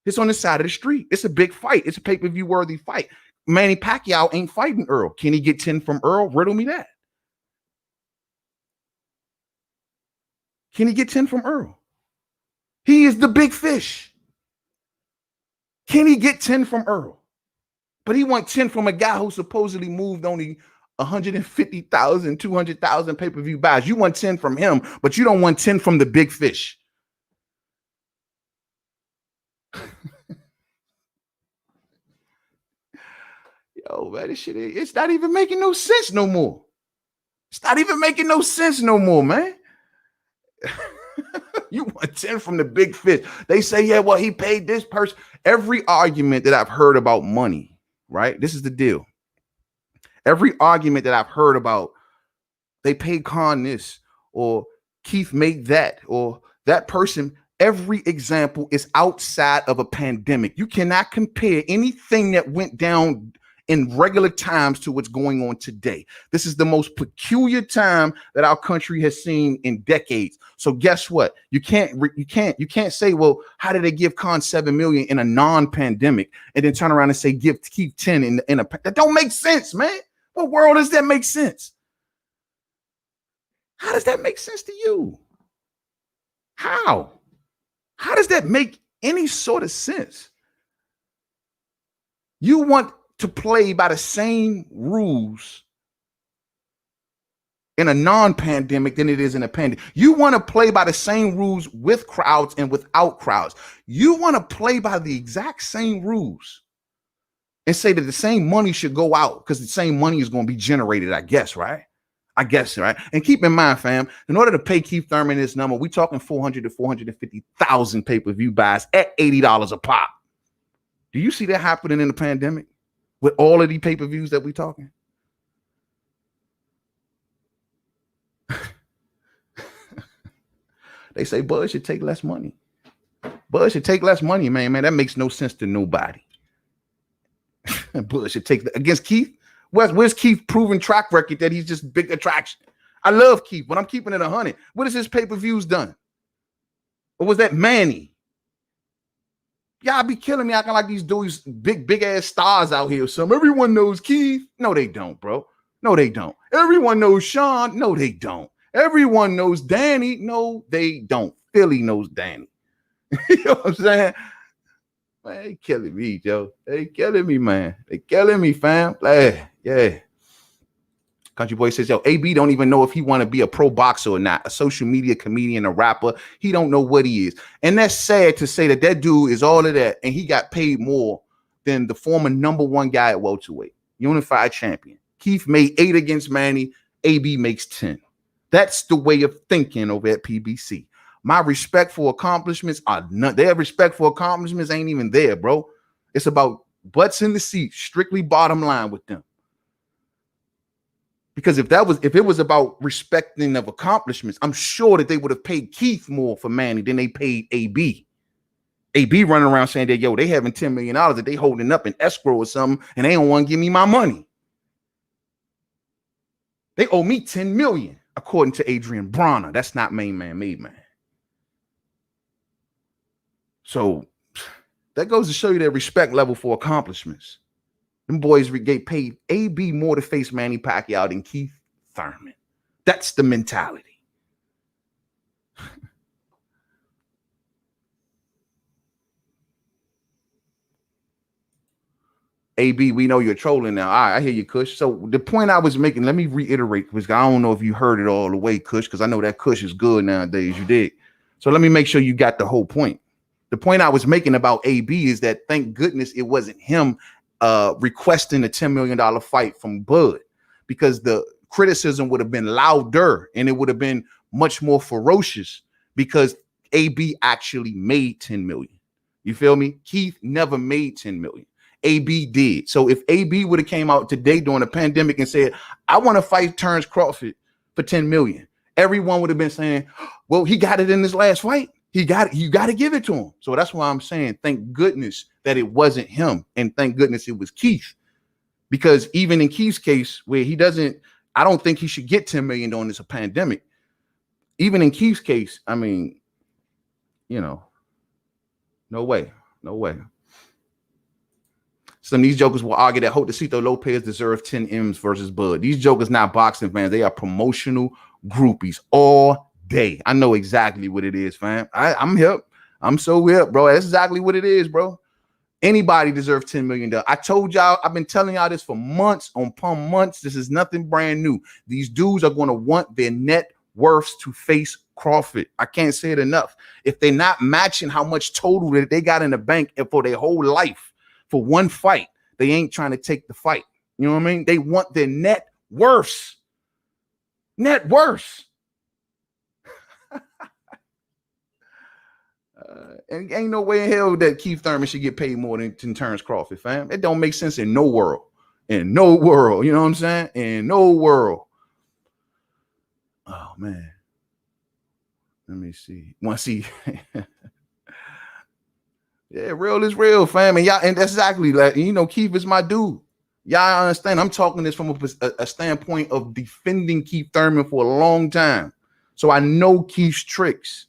It's on the side of the street. It's a big fight. It's a pay-per-view worthy fight. Manny Pacquiao ain't fighting Earl. Can he get 10 from Earl? Riddle me that. Can he get 10 from Earl? He is the big fish. Can he get 10 from Earl? But he want 10 from a guy who supposedly moved only 150,000, 200,000 pay-per-view buys. You want 10 from him, but you don't want 10 from the big fish. Yo, man, this shit, it's not even making no sense no more. It's not even making no sense no more, man. You want 10 from the big fish. They say, yeah, well, he paid this person. Every argument that I've heard about money, right? This is the deal. Every argument that I've heard about, they paid Khan this, or Keith made that, or that person, every example is outside of a pandemic. You cannot compare anything that went down in regular times to what's going on today. This is the most peculiar time that our country has seen in decades. So guess what? You can't say, well, how did they give Khan 7 million in a non-pandemic and then turn around and say give Keith 10 in a that don't make sense, man. What world does that make sense? How does that make sense to you? How does that make any sort of sense? You want to play by the same rules in a non-pandemic than it is in a pandemic. You want to play by the same rules with crowds and without crowds. You want to play by the exact same rules and say that the same money should go out because the same money is going to be generated, I guess, right? Right? And keep in mind, fam, in order to pay Keith Thurman this number, we're talking 400 to 450,000 pay-per-view buys at $80 a pop. Do you see that happening in the pandemic? With all of the pay-per-views that we're talking. They say Bud should take less money. Bud should take less money, man. That makes no sense to nobody. Bud should take against Keith. Where's Keith proven track record that he's just big attraction? I love Keith, but I'm keeping it 100. What has his pay-per-views done? Or was that Manny? Y'all be killing me acting like these dudes big ass stars out here. So everyone knows Keith. No, they don't, bro. No, they don't. Everyone knows Sean. No, they don't. Everyone knows Danny. No, they don't. Philly knows Danny. You know what I'm saying? Man, they killing me, Joe. They killing me, man. They killing me, fam. Yeah. Country Boy says, yo, AB don't even know if he want to be a pro boxer or not, a social media comedian, a rapper. He don't know what he is. And that's sad to say that dude is all of that, and he got paid more than the former #1 guy at welterweight, unified champion. Keith made 8 against Manny. AB makes 10. That's the way of thinking over at PBC. My respect for accomplishments are none. Their respect for accomplishments ain't even there, bro. It's about butts in the seat, strictly bottom line with them. Because if it was about respecting of accomplishments, I'm sure that they would have paid Keith more for Manny than they paid AB. AB running around saying that, yo, they having $10 million that they holding up in escrow or something, and they don't want to give me my money. They owe me $10 million, according to Adrian Bronner. That's not Mainman Mademan. So that goes to show you their respect level for accomplishments. Them boys get paid AB more to face Manny Pacquiao than Keith Thurman. That's the mentality. AB, we know you're trolling now. All right, I hear you, Kush. So the point I was making, let me reiterate, because I don't know if you heard it all the way, Kush, because I know that Kush is good nowadays. You did. So let me make sure you got the whole point. The point I was making about AB is that thank goodness it wasn't him requesting a $10 million fight from Bud, because the criticism would have been louder and it would have been much more ferocious, because AB actually made 10 million. You feel me? Keith never made 10 million. AB did. So if AB would have came out today during a pandemic and said, I want to fight Terence Crawford for 10 million, everyone would have been saying, well, he got it in this last fight. He got it. You got to give it to him. So that's why I'm saying, thank goodness that it wasn't him. And thank goodness it was Keith. Because even in Keith's case, where he doesn't, I don't think he should get 10 million during this pandemic. Even in Keith's case, I mean, you know, no way. Some of these jokers will argue that Josecito Lopez deserved 10 M's versus Bud. These jokers not boxing fans. They are promotional groupies all day. I know exactly what it is, fam. I'm hip. I'm so hip, bro. That's exactly what it is, bro. Anybody deserves $10 million. I told y'all, I've been telling y'all this for months upon months. This is nothing brand new. These dudes are going to want their net worths to face Crawford. I can't say it enough. If they're not matching how much total that they got in the bank and for their whole life for one fight, they ain't trying to take the fight. You know what I mean? They want their net worths. Net worths. And ain't no way in hell that Keith Thurman should get paid more than Terence Crawford, fam. It don't make sense in no world. In no world. You know what I'm saying? In no world. Oh, man. Let me see. Want to see? Yeah, real is real, fam. And y'all, and that's exactly like, you know, Keith is my dude. Y'all understand? I'm talking this from a standpoint of defending Keith Thurman for a long time. So I know Keith's tricks.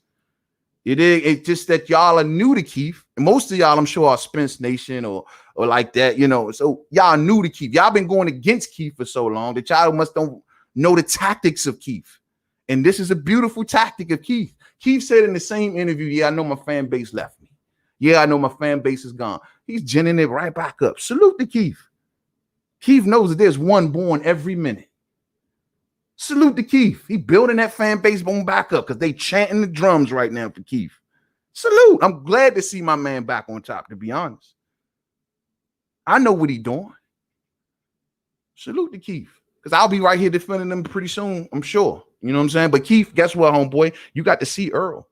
It's just that y'all are new to Keith. And most of y'all, I'm sure, are Spence Nation or like that, you know. So y'all new to Keith. Y'all been going against Keith for so long that y'all must don't know the tactics of Keith. And this is a beautiful tactic of Keith. Keith said in the same interview, yeah, I know my fan base left me. Yeah, I know my fan base is gone. He's ginning it right back up. Salute to Keith. Keith knows that there's one born every minute. Salute to Keith. He building that fan base bone back up because they chanting the drums right now for Keith. Salute. I'm glad to see my man back on top, to be honest. I know what he doing. Salute to Keith. Because I'll be right here defending them pretty soon, I'm sure. You know what I'm saying? But Keith, guess what, homeboy? You got to see Earl.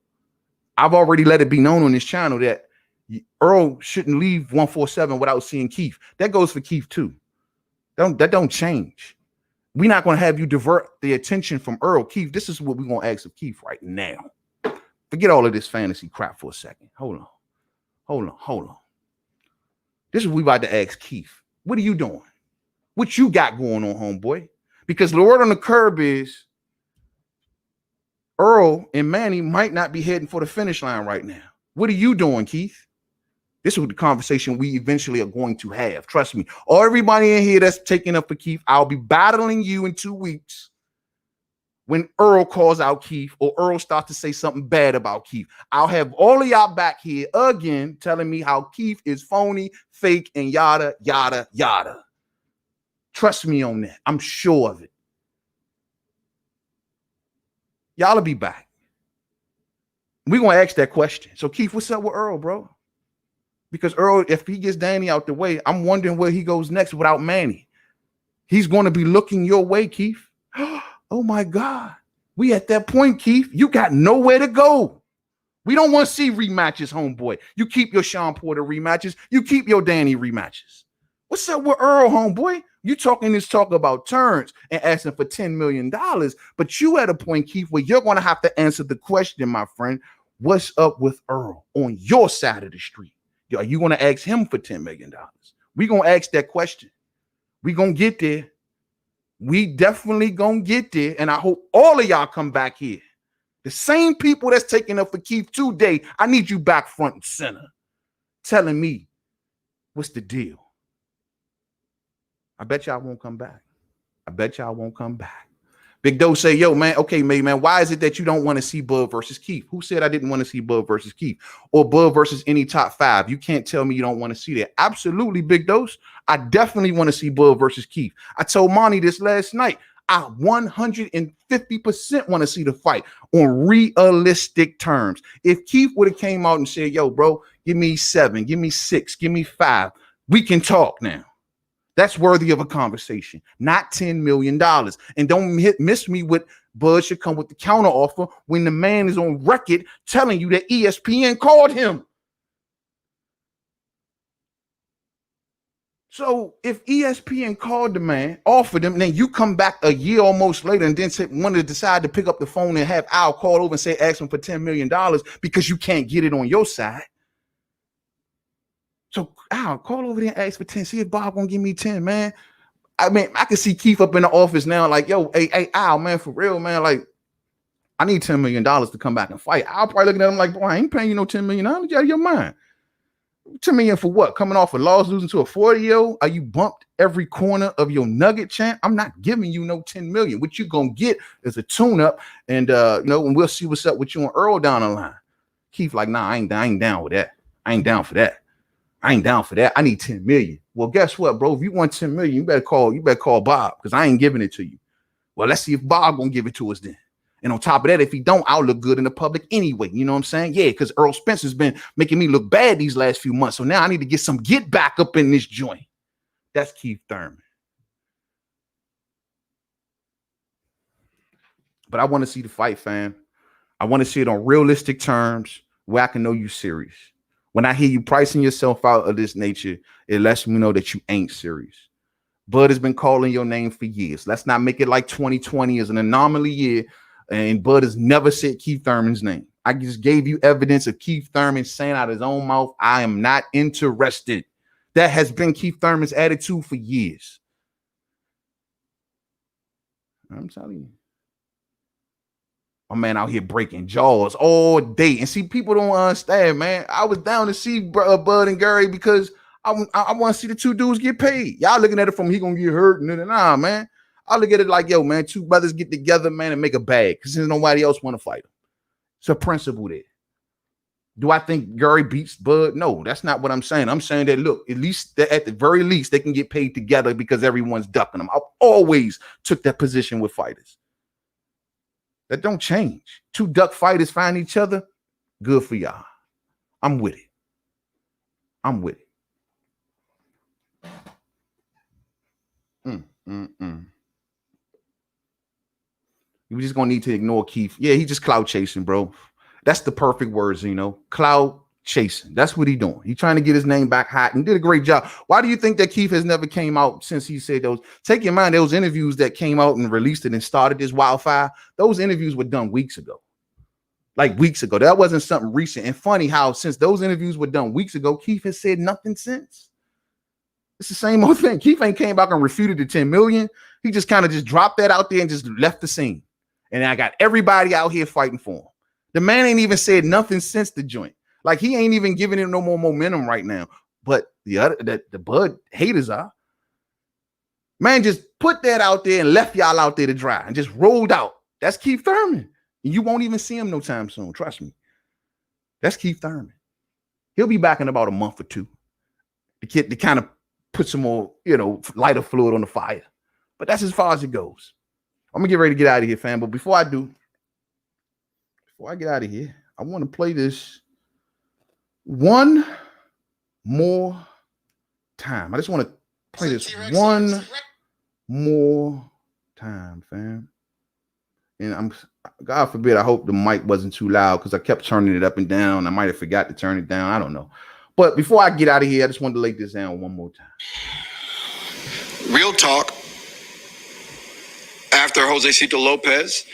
I've already let it be known on this channel that Earl shouldn't leave 147 without seeing Keith. That goes for Keith too. That don't change. We're not going to have you divert the attention from Earl. Keith, this is what we're going to ask of Keith right now. Forget all of this fantasy crap for a second. Hold on. This is what we about to ask Keith. What are you doing? What you got going on, homeboy? Because the word on the curb is Earl and Manny might not be heading for the finish line right now. What are you doing, Keith? This is the conversation we eventually are going to have. Trust me. Or everybody in here that's taking up for Keith, I'll be battling you in 2 weeks when Earl calls out Keith or Earl starts to say something bad about Keith. I'll have all of y'all back here again telling me how Keith is phony, fake, and yada, yada, yada. Trust me on that. I'm sure of it. Y'all will be back. We're going to ask that question. So, Keith, what's up with Earl, bro? Because Earl, if he gets Danny out the way, I'm wondering where he goes next without Manny. He's going to be looking your way, Keith. Oh, my God. We at that point, Keith. You got nowhere to go. We don't want to see rematches, homeboy. You keep your Sean Porter rematches. You keep your Danny rematches. What's up with Earl, homeboy? You talking this talk about Terrence and asking for $10 million, but you at a point, Keith, where you're going to have to answer the question, my friend, what's up with Earl on your side of the street? Are you going to ask him for $10 million? We're going to ask that question. We're going to get there. We definitely going to get there, and I hope all of y'all come back here. The same people that's taking up for Keith today, I need you back front and center telling me what's the deal. I bet y'all won't come back. Big Doe say, yo, man, okay, man, why is it that you don't want to see Bud versus Keith? Who said I didn't want to see Bud versus Keith or Bud versus any top five? You can't tell me you don't want to see that. Absolutely, Big Dose. I definitely want to see Bud versus Keith. I told Monty this last night. I 150% want to see the fight on realistic terms. If Keith would have came out and said, yo, bro, give me 7, give me 6, give me 5, we can talk now. That's worthy of a conversation, not $10 million. And don't miss me with Bud should come with the counter offer when the man is on record telling you that ESPN called him. So if ESPN called the man, offered him, and then you come back a year almost later and then want to decide to pick up the phone and have Al call over and say, ask him for $10 million because you can't get it on your side. So Al, call over there and ask for 10. See if Bob gonna give me 10, man. I mean, I can see Keith up in the office now, like, yo, hey, Al, man, for real, man, like, I need $10 million to come back and fight. Al probably looking at him like, boy, I ain't paying you no $10 million. You out of your mind. $10 million for what? Coming off a loss, losing to a 40-year-old? Are you bumped every corner of your nugget champ? I'm not giving you no $10 million. What you gonna get is a tune-up, and and we'll see what's up with you and Earl down the line. Keith like, nah, I ain't down with that. I ain't down for that. I ain't down for that. I need 10 million. Well, guess what, bro? If you want 10 million, you better call Bob, because I ain't giving it to you. Well, let's see if Bob gonna give it to us then. And on top of that, if he don't, I'll look good in the public anyway. You know what I'm saying? Yeah, because Earl Spencer's been making me look bad these last few months. So now I need to get some get back up in this joint. That's Keith Thurman. But I want to see the fight, fam. I want to see it on realistic terms where I can know you serious. When I hear you pricing yourself out of this nature, it lets me know that you ain't serious. Bud has been calling your name for years. Let's not make it like 2020 is an anomaly year. And Bud has never said Keith Thurman's name. I just gave you evidence of Keith Thurman saying out of his own mouth, I am not interested. That has been Keith Thurman's attitude for years. I'm telling you. My man out here breaking jaws all day. And see, people don't understand, man. I was down to see Bud and Gary because I want to see the two dudes get paid. Y'all looking at it from he gonna get hurt. Nah, man. I look at it like, yo, man, two brothers get together, man, and make a bag because there's nobody else want to fight them. It's a principle there. Do I think Gary beats Bud? No, that's not what I'm saying. I'm saying that, look, at the very least, they can get paid together because everyone's ducking them. I've always took that position with fighters. That don't change. Two duck fighters find each other. Good for y'all. I'm with it. I'm with it. We're just gonna need to ignore Keith. Yeah, he just cloud chasing, bro. That's the perfect words, cloud chasing. That's what he doing. He trying to get his name back hot and did a great job. Why do you think that Keith has never came out since he said those? Take in mind those interviews that came out and released it and started this wildfire. Those interviews were done weeks ago. Like weeks ago. That wasn't something recent. And funny how since those interviews were done weeks ago, Keith has said nothing since. It's the same old thing. Keith ain't came back and refuted the 10 million. He just kind of just dropped that out there and just left the scene. And I got everybody out here fighting for him. The man ain't even said nothing since the joint. Like he ain't even giving it no more momentum right now. But the Bud haters are. Man just put that out there and left y'all out there to dry and just rolled out. That's Keith Thurman. And you won't even see him no time soon. Trust me. That's Keith Thurman. He'll be back in about a month or two. The kid to kind of put some more, lighter fluid on the fire. But that's as far as it goes. I'm gonna get ready to get out of here, fam. But before I get out of here, I want to play this one more time. I just want to play this one more time, fam. And God forbid, I hope the mic wasn't too loud because I kept turning it up and down. I might have forgot to turn it down. I don't know. But before I get out of here, I just wanted to lay this down one more time. Real talk. After Josecito Lopez,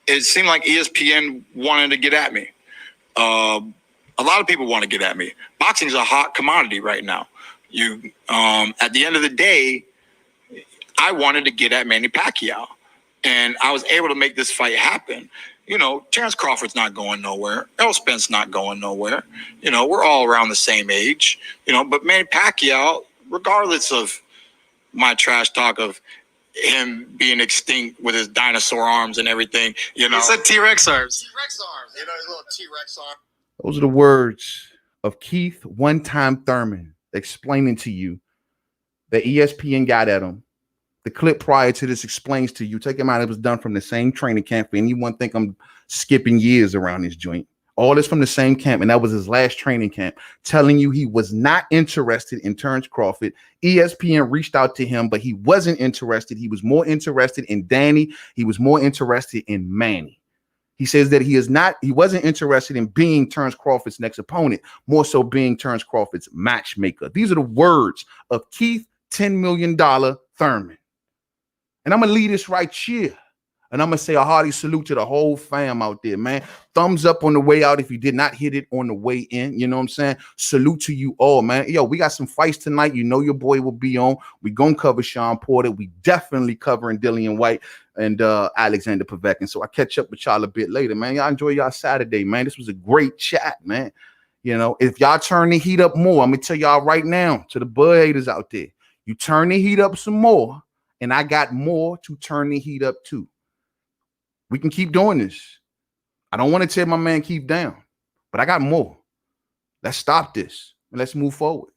it seemed like ESPN wanted to get at me. A lot of people want to get at me. Boxing is a hot commodity right now. At the end of the day, I wanted to get at Manny Pacquiao, and I was able to make this fight happen. Terence Crawford's not going nowhere. Errol Spence's not going nowhere. We're all around the same age. But Manny Pacquiao, regardless of my trash talk of him being extinct with his dinosaur arms and everything, He said T-Rex arms. T-Rex arms. His little T-Rex arm. Those are the words of Keith One-Time Thurman explaining to you that ESPN got at him. The clip prior to this explains to you. Take him out. It was done from the same training camp. For anyone think I'm skipping years around this joint. All this from the same camp, and that was his last training camp, telling you he was not interested in Terence Crawford. ESPN reached out to him, but he wasn't interested. He was more interested in Danny. He was more interested in Manny. He says that he wasn't interested in being Terence Crawford's next opponent, more so being Terence Crawford's matchmaker. These are the words of Keith $10 million Thurman. And I'm going to leave this right here. And I'm going to say a hearty salute to the whole fam out there, man. Thumbs up on the way out if you did not hit it on the way in. You know what I'm saying? Salute to you all, man. Yo, we got some fights tonight. You know your boy will be on. We going to cover Sean Porter. We definitely covering Dillian White and Alexander Povetkin. So I catch up with y'all a bit later, man. Y'all enjoy y'all Saturday, man. This was a great chat, man. You know, if y'all turn the heat up more, I'm going to tell y'all right now, to the Bud haters out there, you turn the heat up some more, and I got more to turn the heat up too. We can keep doing this. I don't want to tear my man Keith down, but I got more. Let's stop this and let's move forward.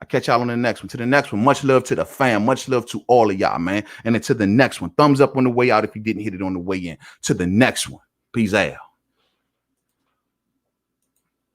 I'll catch y'all on the next one. To the next one, much love to the fam. Much love to all of y'all, man. And then to the next one, thumbs up on the way out if you didn't hit it on the way in. To the next one, peace out.